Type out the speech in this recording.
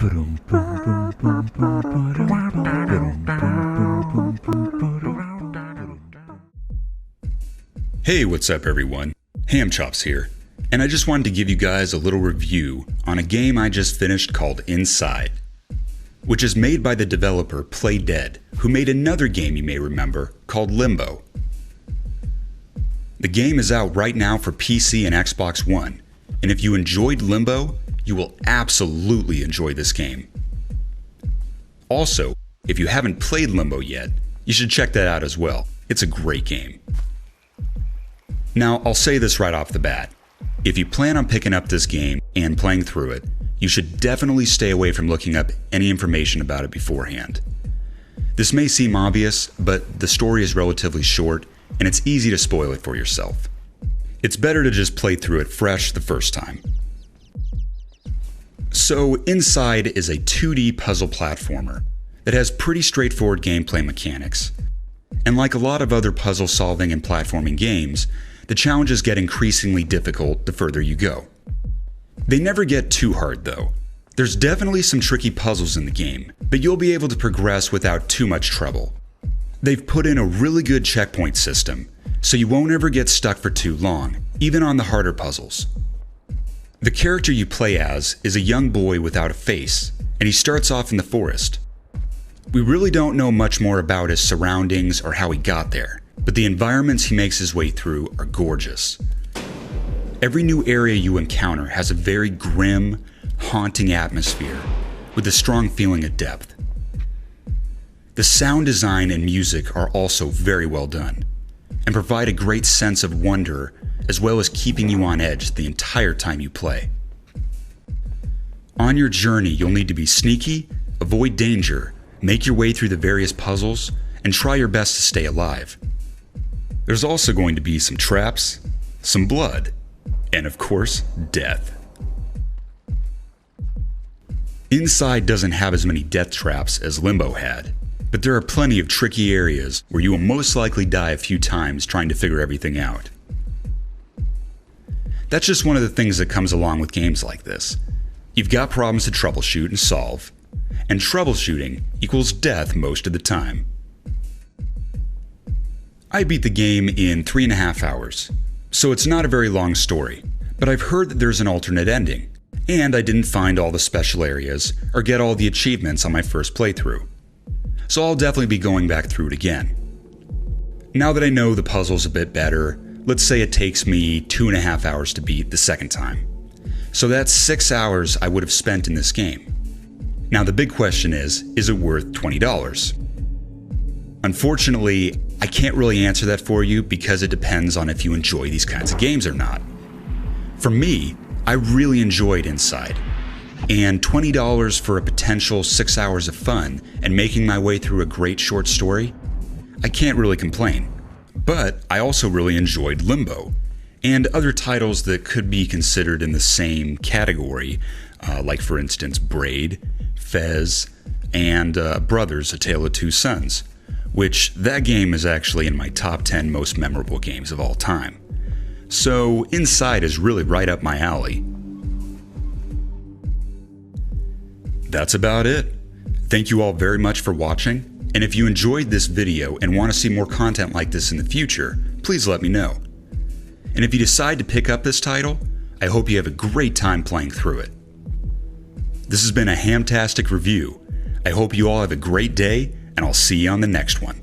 Hey, what's up everyone? Hammchops here, and I just wanted to give you guys a little review on a game I just finished called Inside, which is made by the developer Play Dead, who made another game you may remember called Limbo. The game is out right now for PC and Xbox One, and if you enjoyed Limbo, you will absolutely enjoy this game. Also, if you haven't played Limbo yet, you should check that out as well. It's a great game. Now, I'll say this right off the bat. If you plan on picking up this game and playing through it, you should definitely stay away from looking up any information about it beforehand. This may seem obvious, but the story is relatively short and it's easy to spoil it for yourself. It's better to just play through it fresh the first time. So, Inside is a 2D puzzle platformer that has pretty straightforward gameplay mechanics. And like a lot of other puzzle solving and platforming games, the challenges get increasingly difficult the further you go. They never get too hard though. There's definitely some tricky puzzles in the game, but you'll be able to progress without too much trouble. They've put in a really good checkpoint system, so you won't ever get stuck for too long, even on the harder puzzles. The character you play as is a young boy without a face, and he starts off in the forest. We really don't know much more about his surroundings or how he got there, but the environments he makes his way through are gorgeous. Every new area you encounter has a very grim, haunting atmosphere with a strong feeling of depth. The sound design and music are also very well done and provide a great sense of wonder as well as keeping you on edge the entire time you play. On your journey, you'll need to be sneaky, avoid danger, make your way through the various puzzles, and try your best to stay alive. There's also going to be some traps, some blood, and of course, death. Inside doesn't have as many death traps as Limbo had, but there are plenty of tricky areas where you will most likely die a few times trying to figure everything out. That's just one of the things that comes along with games like this. You've got problems to troubleshoot and solve, and troubleshooting equals death most of the time. I beat the game in 3.5 hours, so it's not a very long story, but I've heard that there's an alternate ending, and I didn't find all the special areas or get all the achievements on my first playthrough. So I'll definitely be going back through it again. Now that I know the puzzles a bit better, let's say it takes me 2.5 hours to beat the second time. So that's 6 hours I would have spent in this game. Now the big question is it worth $20? Unfortunately, I can't really answer that for you because it depends on if you enjoy these kinds of games or not. For me, I really enjoyed Inside, and $20 for a potential 6 hours of fun and making my way through a great short story, I can't really complain. But I also really enjoyed Limbo, and other titles that could be considered in the same category, like for instance Braid, Fez, and Brothers: A Tale of Two Sons, which that game is actually in my top 10 most memorable games of all time. So Inside is really right up my alley. That's about it. Thank you all very much for watching, and if you enjoyed this video and want to see more content like this in the future, please let me know. And if you decide to pick up this title, I hope you have a great time playing through it. This has been a Hamm-tastic review. I hope you all have a great day, and I'll see you on the next one.